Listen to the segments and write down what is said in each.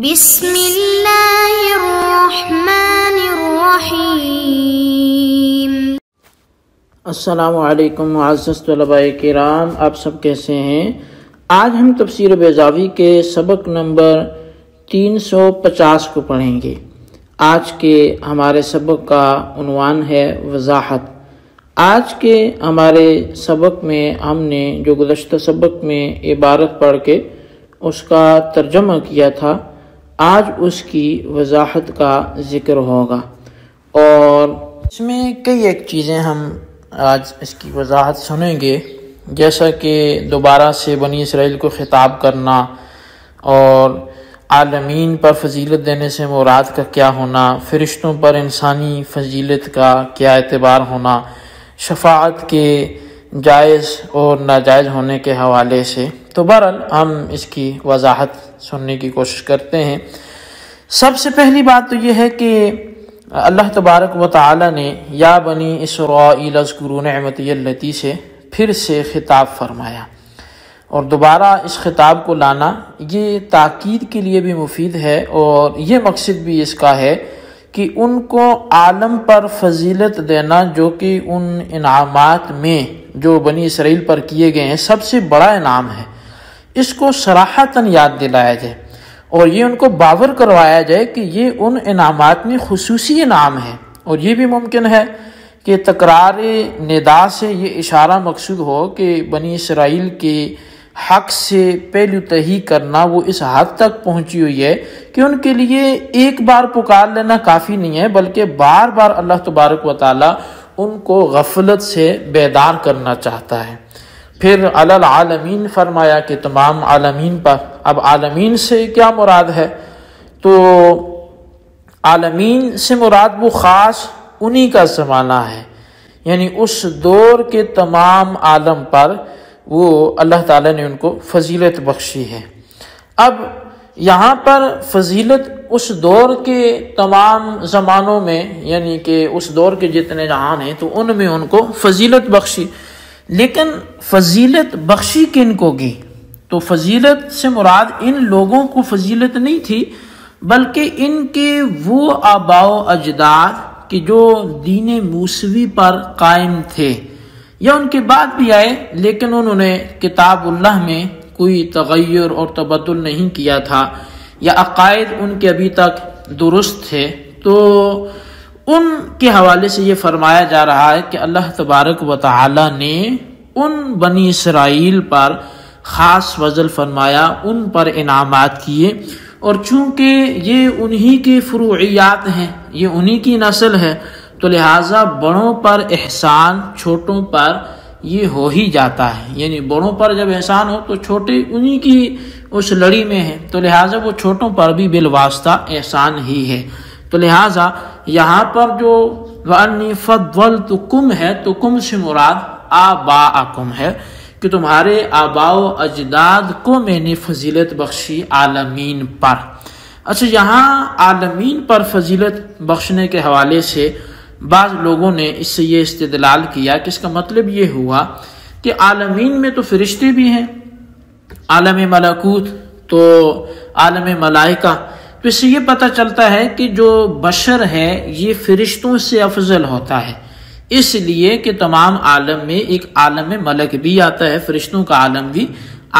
بسم اللہ الرحمن الرحیم۔ السلام علیکم معزز طلباء کرام، آپ سب کیسے ہیں؟ آج ہم تفسیر بیضاوی کے سبق نمبر 350 کو پڑھیں گے۔ آج کے ہمارے سبق کا عنوان ہے وضاحت۔ آج کے ہمارے سبق میں ہم نے جو گزشتہ سبق میں عبارت پڑھ کے اس کا ترجمہ کیا تھا، آج اس کی وضاحت کا ذکر ہوگا، اور اس میں کئی ایک چیزیں ہم آج اس کی وضاحت سنیں گے، جیسا کہ دوبارہ سے بنی اسرائیل کو خطاب کرنا، اور عالمین پر فضیلت دینے سے مراد کا کیا ہونا، فرشتوں پر انسانی فضیلت کا کیا اعتبار ہونا، شفاعت کے جائز اور ناجائز ہونے کے حوالے سے۔ تو بہرحال ہم اس کی وضاحت سننے کی کوشش کرتے ہیں۔ سب سے پہلی بات تو یہ ہے کہ اللہ تبارک و تعالی نے یا بنی اسرائیل اذکروا نعمتی التی سے پھر سے خطاب فرمایا، اور دوبارہ اس خطاب کو لانا یہ تاکید کے لیے بھی مفید ہے، اور یہ مقصد بھی اس کا ہے کہ ان کو عالم پر فضیلت دینا جو کہ ان انعامات میں جو بنی اسرائیل پر کیے گئے ہیں سب سے بڑا انعام ہے، اس کو صراحتاً یاد دلایا جائے، اور یہ ان کو باور کروایا جائے کہ یہ ان انعامات میں خصوصی انعام ہے۔ اور یہ بھی ممکن ہے کہ تکرار ندا سے یہ اشارہ مقصود ہو کہ بنی اسرائیل کے حق سے پہلو تہی کرنا وہ اس حد تک پہنچی ہوئی ہے کہ ان کے لیے ایک بار پکار لینا کافی نہیں ہے، بلکہ بار بار اللہ تبارک و تعالی ان کو غفلت سے بیدار کرنا چاہتا ہے۔ پھر علی العالمین فرمایا کہ تمام عالمین پر۔ اب عالمین سے کیا مراد ہے؟ تو عالمین سے مراد وہ خاص انہی کا زمانہ ہے، یعنی اس دور کے تمام عالم پر وہ اللہ تعالیٰ نے ان کو فضیلت بخشی ہے۔ اب یہاں پر فضیلت اس دور کے تمام زمانوں میں، یعنی کہ اس دور کے جتنے جہان ہیں تو ان میں ان کو فضیلت بخشی، لیکن فضیلت بخشی کن کو کی؟ تو فضیلت سے مراد ان لوگوں کو فضیلت نہیں تھی، بلکہ ان کے وہ آباء و اجداد کہ جو دین موسوی پر قائم تھے یا ان کے بعد بھی آئے، لیکن انہوں نے کتاب اللہ میں کوئی تغیر اور تبدل نہیں کیا تھا، یا عقائد ان کے ابھی تک درست تھے، تو ان کے حوالے سے یہ فرمایا جا رہا ہے کہ اللہ تبارک و تعالی نے ان بنی اسرائیل پر خاص فضل فرمایا، ان پر انعامات کیے، اور چونکہ یہ انہی کے فروعیات ہیں، یہ انہی کی نسل ہے، تو لہٰذا بڑوں پر احسان چھوٹوں پر یہ ہو ہی جاتا ہے، یعنی بڑوں پر جب احسان ہو تو چھوٹے انہی کی اس لڑی میں ہیں، تو لہٰذا وہ چھوٹوں پر بھی بالواسطہ احسان ہی ہے۔ تو لہٰذا یہاں پر جو وَأَنِّي فَضَّلْتُكُمْ ہے تو کم سے مراد آباءکم ہے، کہ تمہارے آباء و اجداد کو میں نے فضیلت بخشی عالمین پر۔ اچھا، یہاں عالمین پر فضیلت بخشنے کے حوالے سے بعض لوگوں نے اس سے یہ استدلال کیا کہ اس کا مطلب یہ ہوا کہ عالمین میں تو فرشتے بھی ہیں، عالم ملکوت تو عالم ملائکہ، تو اس سے یہ پتہ چلتا ہے کہ جو بشر ہے یہ فرشتوں سے افضل ہوتا ہے، اس لیے کہ تمام عالم میں ایک عالم ملک بھی آتا ہے، فرشتوں کا عالم بھی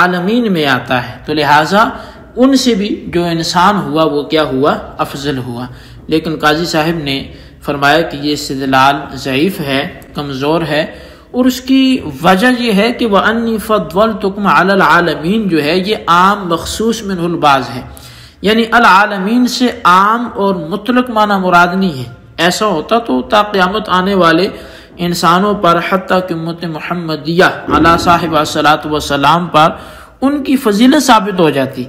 عالمین میں آتا ہے، تو لہٰذا ان سے بھی جو انسان ہوا وہ کیا ہوا؟ افضل ہوا۔ لیکن قاضی صاحب نے فرمایا کہ یہ استدلال ضعیف ہے، کمزور ہے، اور اس کی وجہ یہ ہے کہ وَأَنِّي فَضَّلْتُكُمْ عَلَى الْعَالَمِينَ جو ہے یہ عام مخصوص منہ البعض ہے، یعنی العالمین سے عام اور مطلق معنی مراد نہیں ہے۔ ایسا ہوتا تو تا قیامت آنے والے انسانوں پر، حتیٰ کہ امت محمدیہ علی صاحب الصلاۃ والسلام پر ان کی فضیلت ثابت ہو جاتی۔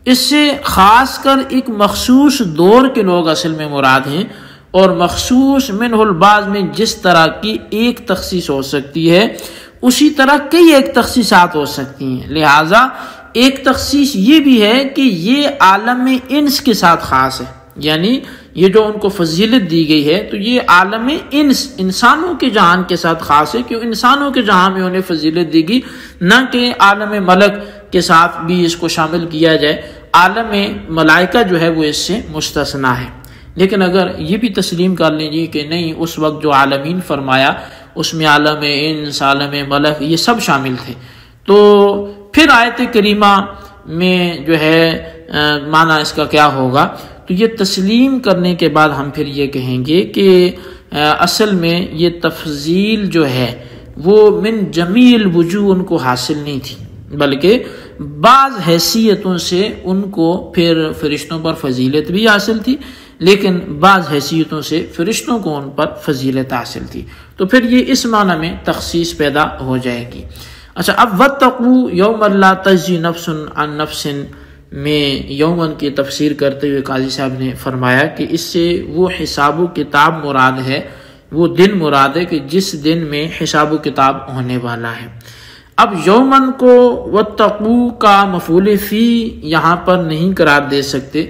اس سے خاص کر ایک مخصوص دور کے لوگ اصل میں مراد ہیں، اور مخصوص منہ البعض میں جس طرح کی ایک تخصیص ہو سکتی ہے اسی طرح کئی ایک تخصیصات ہو سکتی ہیں، لہٰذا ایک تخصیص یہ بھی ہے کہ یہ عالم انس کے ساتھ خاص ہے، یعنی یہ جو ان کو فضیلت دی گئی ہے تو یہ عالم انس، انسانوں کے جہان کے ساتھ خاص ہے، کہ انسانوں کے جہان میں انہیں فضیلت دی گئی، نہ کہ عالم ملک کے ساتھ بھی اس کو شامل کیا جائے۔ عالم ملائکہ جو ہے وہ اس سے مستثنا ہے۔ لیکن اگر یہ بھی تسلیم کر لیجیے کہ نہیں، اس وقت جو عالمین فرمایا اس میں عالم انس، عالم ملک یہ سب شامل تھے، تو پھر آیت کریمہ میں جو ہے معنی اس کا کیا ہوگا؟ تو یہ تسلیم کرنے کے بعد ہم پھر یہ کہیں گے کہ اصل میں یہ تفضیل جو ہے وہ من جمیع الوجوہ ان کو حاصل نہیں تھی، بلکہ بعض حیثیتوں سے ان کو پھر فرشتوں پر فضیلت بھی حاصل تھی، لیکن بعض حیثیتوں سے فرشتوں کو ان پر فضیلت حاصل تھی، تو پھر یہ اس معنی میں تخصیص پیدا ہو جائے گی۔ اچھا، اب واتقوا یوما لا تجزی نفس عن نفس میں یومن کی تفسیر کرتے ہوئے قاضی صاحب نے فرمایا کہ اس سے وہ حساب و کتاب مراد ہے، وہ دن مراد ہے کہ جس دن میں حساب و کتاب ہونے والا ہے۔ اب یومن کو واتقوا کا مفعول فی یہاں پر نہیں قرار دے سکتے،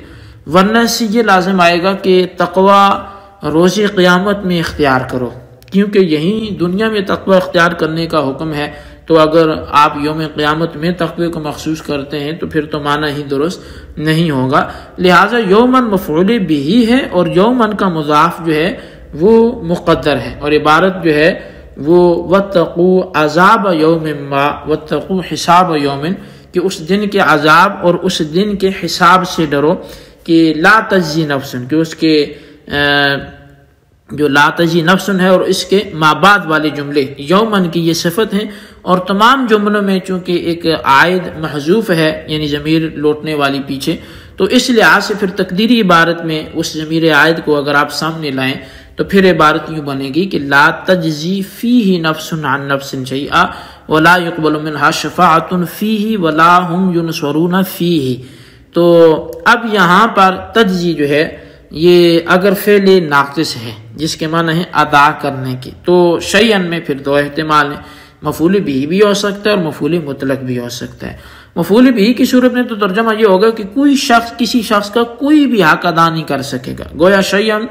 ورنہ سے یہ لازم آئے گا کہ تقوی روز قیامت میں اختیار کرو، کیونکہ یہی دنیا میں تقوی اختیار کرنے کا حکم ہے، تو اگر آپ یوم قیامت میں تقوی کو مخصوص کرتے ہیں تو پھر تو معنی ہی درست نہیں ہوگا۔ لہٰذا یومن مفعول بھی ہے اور یومن کا مضاف جو ہے وہ مقدر ہے، اور عبارت جو ہے وہ واتقوا عذاب یوم ما واتقوا حساب یوم، کہ اس دن کے عذاب اور اس دن کے حساب سے ڈرو، کہ لا تجزی نفس، کہ اس کے جو لا تجزی نفس ہے اور اس کے ما بعد والے جملے یومن کی یہ صفت ہیں، اور تمام جملوں میں چونکہ ایک عائد محذوف ہے یعنی ضمیر لوٹنے والی پیچھے، تو اس لحاظ سے پھر تقدیری عبارت میں اس ضمیر عائد کو اگر آپ سامنے لائیں تو پھر عبارت یوں بنے گی کہ لا تجزی فیہ نفس عن نفس شیئا ولا يقبل منها شفاعۃ فیہ ولا هم ينصرون فیہ۔ تو اب یہاں پر تجزی جو ہے یہ اگر فعل ناقص ہے جس کے معنی ہے ادا کرنے کی، تو شیئن میں پھر دو احتمال ہیں، مفعول بھی ہو سکتا ہے اور مفعول مطلق بھی ہو سکتا ہے۔ مفعول بھی کی صورت میں تو ترجمہ یہ ہوگا کہ کوئی شخص کسی شخص کا کوئی بھی حق ادا نہیں کر سکے گا، گویا شیئن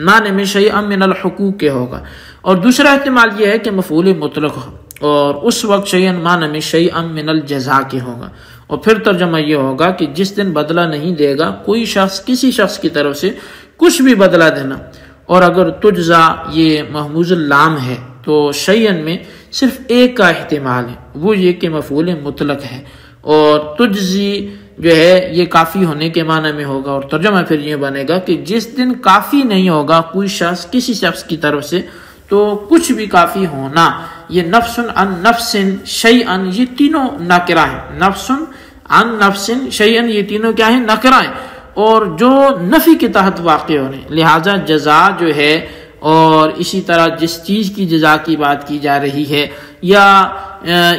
معنی میں شیئن من الحقوق کے ہوگا، اور دوسرا احتمال یہ ہے کہ مفعول مطلق ہو اور اس وقت شیئن معنی میں شیئن من الجزاء کے ہوگا، اور پھر ترجمہ یہ ہوگا کہ جس دن بدلہ نہیں دے گا کوئی شخص کسی شخص کی طرف سے کچھ بھی بدلہ دینا، اور اگر تجزا یہ محموز اللام ہے تو شیئن میں صرف ایک کا احتمال ہے، وہ یہ کہ مفعول مطلق ہے، اور تجزی جو ہے یہ کافی ہونے کے معنی میں ہوگا، اور ترجمہ پھر یہ بنے گا کہ جس دن کافی نہیں ہوگا کوئی شخص کسی شخص کی طرف سے تو کچھ بھی کافی ہونا۔ یہ نفس عن نفس شیئن یہ تینوں نکرہ ہیں، نفس عن نفس شیئن یہ تینوں کیا ہیں؟ نکرہ ہیں، اور جو نفی کے تحت واقع ہونے، لہٰذا جزا جو ہے اور اسی طرح جس چیز کی جزا کی بات کی جا رہی ہے، یا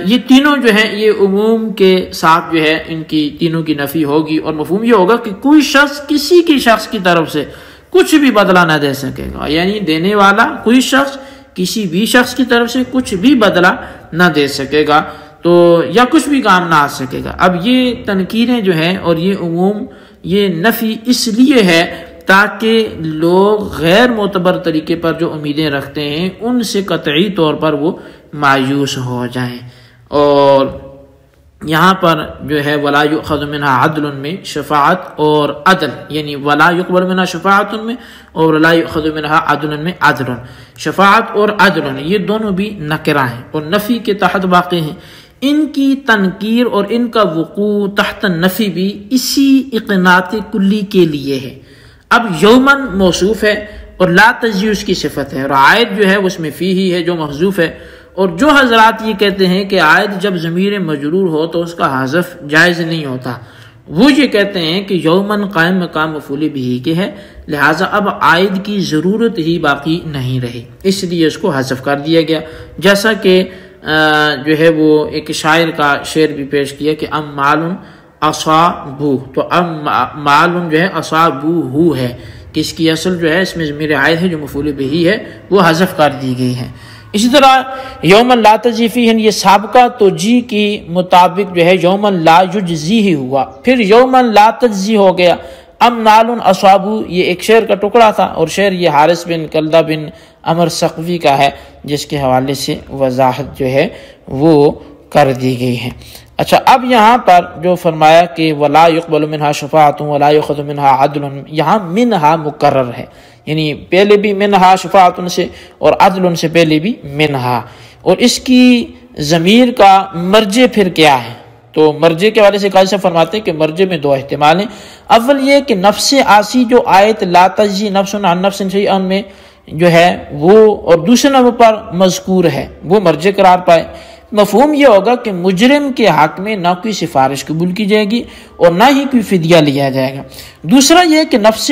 یہ تینوں جو ہیں یہ عموم کے ساتھ جو ہے ان کی تینوں کی نفی ہوگی، اور مفہوم یہ ہوگا کہ کوئی شخص کسی کی شخص کی طرف سے کچھ بھی بدلہ نہ دے سکے گا، یعنی دینے والا کوئی شخص کسی بھی شخص کی طرف سے کچھ بھی بدلہ نہ دے سکے گا، تو یا کچھ بھی کام نہ آ سکے گا۔ اب یہ تنکیریں جو ہیں اور یہ عموم یہ نفی اس لیے ہے تاکہ لوگ غیر معتبر طریقے پر جو امیدیں رکھتے ہیں ان سے قطعی طور پر وہ مایوس ہو جائیں، اور یہاں پر جو ہے ولا یؤخذ منها عدل میں شفاعت اور عدل، یعنی ولا یقبل منها شفاعت میں اور ولا یؤخذ منها عدل میں عدل، شفاعت اور عدل یہ دونوں بھی نکرہ ہیں اور نفی کے تحت واقع ہیں، ان کی تنکیر اور ان کا وقوع تحت نفی بھی اسی اقناط کلی کے لیے ہے۔ اب یومن موصوف ہے اور لا تجزی اس کی صفت ہے، اور عائد جو ہے اس میں فی ہی ہے جو محذوف ہے، اور جو حضرات یہ کہتے ہیں کہ عائد جب ضمیر مجرور ہو تو اس کا حذف جائز نہیں ہوتا، وہ یہ کہتے ہیں کہ یومن قائم مقام مفعول بھی کے ہے، لہٰذا اب عائد کی ضرورت ہی باقی نہیں رہی، اس لیے اس کو حذف کر دیا گیا، جیسا کہ جو ہے وہ ایک شاعر کا شعر بھی پیش کیا کہ ام معلوم اصابو، تو ام معلوم جو ہے اصابو ہے کہ اس کی اصل جو ہے اس میں ضمیر عائد ہے جو مفعول بھی ہے وہ حذف کر دی گئی ہے۔ اسی طرح یومن لا تجزی فیہ یہ سابقہ توجی کی مطابق جو ہے یومن لا یجزی ہی ہوا، پھر یومن لا تجزی ہو گیا۔ ام نالن اصابو یہ ایک شعر کا ٹکڑا تھا، اور شعر یہ حارث بن کلدہ بن عمر سقفی کا ہے جس کے حوالے سے وضاحت جو ہے وہ کر دی گئی ہے۔ اچھا، اب یہاں پر جو فرمایا کہ ولا يقبل منها شفاعۃ ولا يؤخذ منها عدل، یہاں منها مکرر ہے، یعنی پہلے بھی منها شفاعۃ سے اور عدل سے پہلے بھی منها، اور اس کی ضمیر کا مرجع پھر کیا ہے؟ تو مرجع کے حوالے سے قاضی صاحب فرماتے ہیں کہ مرجع میں دو احتمال ہیں۔ اول یہ کہ نفس عاصی جو آیت لا تجزی نفس عن نفس شیئا میں جو ہے وہ، اور دوسرے نمبر پر مذکور ہے، وہ مرجع قرار پائے۔ مفہوم یہ ہوگا کہ مجرم کے حق میں نہ کوئی سفارش قبول کی جائے گی اور نہ ہی کوئی فدیہ لیا جائے گا۔ دوسرا یہ کہ نفس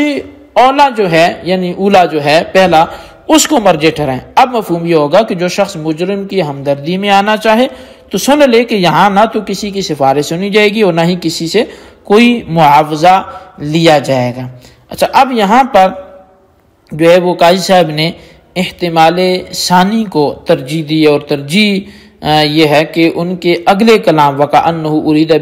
اولا جو ہے، یعنی اولا جو ہے پہلا، اس کو مرجع ٹھہرائیں۔ اب مفہوم یہ ہوگا کہ جو شخص مجرم کی ہمدردی میں آنا چاہے تو سن لے کہ یہاں نہ تو کسی کی سفارش سنی جائے گی اور نہ ہی کسی سے کوئی معاوضہ لیا جائے گا۔ اچھا، اب یہاں پر جو ہے وہ قاضی صاحب نے احتمال ثانی کو ترجیح دی، اور ترجیح یہ ہے کہ ان کے اگلے کلام وَكَأَنَّهُ أُرِيدَ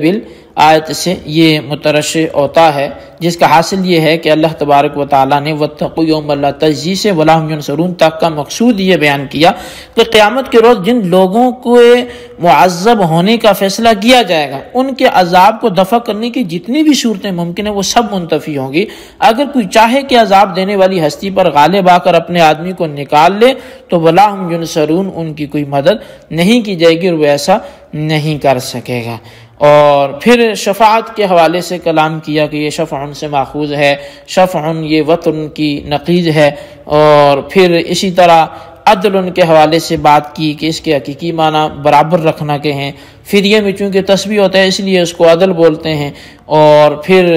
بالآیت سے یہ مترشح ہوتا ہے، جس کا حاصل یہ ہے کہ اللہ تبارک و تعالیٰ نے وَاتَّقُوا يَوْمًا لَا تَجْزِي سے وَلَا هُمْ يُنصَرُونَ تک کا مقصود یہ بیان کیا کہ قیامت کے روز جن لوگوں کو معذب ہونے کا فیصلہ کیا جائے گا، ان کے عذاب کو دفع کرنے کی جتنی بھی صورتیں ممکن ہیں وہ سب منتفی ہوں گی۔ اگر کوئی چاہے کہ عذاب دینے والی ہستی پر غالب آ کر اپنے آدمی کو نکال لے تو وَلَا هُمْ يُنصَرُونَ، ان کی کوئی مدد نہیں کی جائے گی اور وہ ایسا نہیں کر سکے گا۔ اور پھر شفاعت کے حوالے سے کلام کیا کہ یہ شفع سے ماخوذ ہے، شفع یہ وطن کی نقیض ہے، اور پھر اسی طرح عدل کے حوالے سے بات کی کہ اس کے حقیقی معنی برابر رکھنا کے ہیں، فدیے میں چونکہ تسبیح ہوتا ہے اس لیے اس کو عدل بولتے ہیں، اور پھر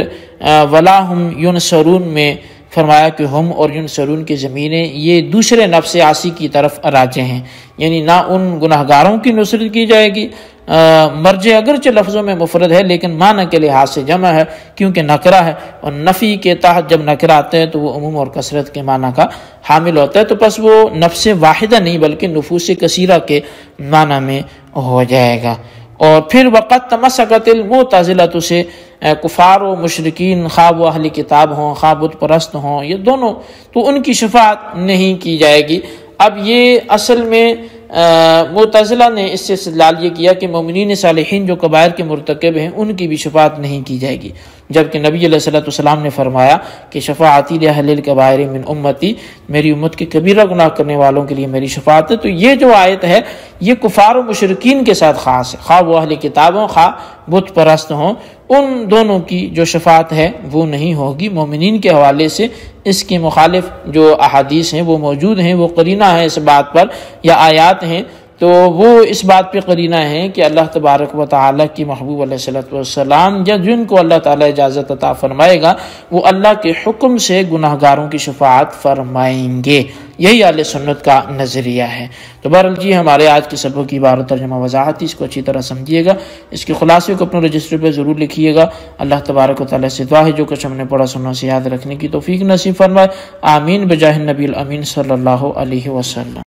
ولا ہم ینصرون میں فرمایا کہ ہم اور ینصرون کی زمینیں یہ دوسرے نفس عاصی کی طرف راجع ہیں، یعنی نہ ان گناہگاروں کی نصرت کی جائے گی۔ مرجع اگرچہ لفظوں میں مفرد ہے لیکن معنی کے لحاظ سے جمع ہے کیونکہ نکرہ ہے، اور نفی کے تحت جب نکرہ آتے ہیں تو وہ عموم اور کثرت کے معنی کا حامل ہوتا ہے، تو پس وہ نفس واحدہ نہیں بلکہ نفوس کثیرہ کے معنی میں ہو جائے گا۔ اور پھر وقت تمسکت المعتزلہ سے کفار و مشرکین، خواہ وہ اہل کتاب ہوں خواہ بت پرست ہوں، یہ دونوں، تو ان کی شفاعت نہیں کی جائے گی۔ اب یہ اصل میں معتزلہ نے اس سے استدلال یہ کیا کہ مومنین صالحین جو کبائر کے مرتکب ہیں ان کی بھی شفاعت نہیں کی جائے گی، جبکہ نبی علیہ السلام نے فرمایا کہ شفاعتی لأہل الکبائر من امتی، میری امت کے کبیرہ گناہ کرنے والوں کے لیے میری شفاعت ہے۔ تو یہ جو آیت ہے یہ کفار و مشرکین کے ساتھ خاص ہے، خواہ وہ اہل کتاب ہوں خواہ بت پرست ہوں، ان دونوں کی جو شفاعت ہے وہ نہیں ہوگی۔ مومنین کے حوالے سے اس کے مخالف جو احادیث ہیں وہ موجود ہیں، وہ قرینہ ہے اس بات پر، یا آیات ہیں تو وہ اس بات پہ قرینہ ہیں کہ اللہ تبارک و تعالیٰ کی محبوب علیہ السلام یا جن کو اللہ تعالیٰ اجازت عطا فرمائے گا وہ اللہ کے حکم سے گناہگاروں کی شفاعت فرمائیں گے۔ یہی اہل سنت کا نظریہ ہے۔ تو بہرحال جی ہمارے آج کے سبق کی عبارت ترجمہ وضاحت، اس کو اچھی طرح سمجھیے گا، اس کے خلاصے کو اپنے رجسٹر پہ ضرور لکھیے گا۔ اللہ تبارک و تعالیٰ سے دعا ہے جو کچھ ہم نے پڑھا سنا سے یاد رکھنے کی توفیق نصیب فرمائے، آمین بجاہ النبی الامین صلی اللہ علیہ وسلم۔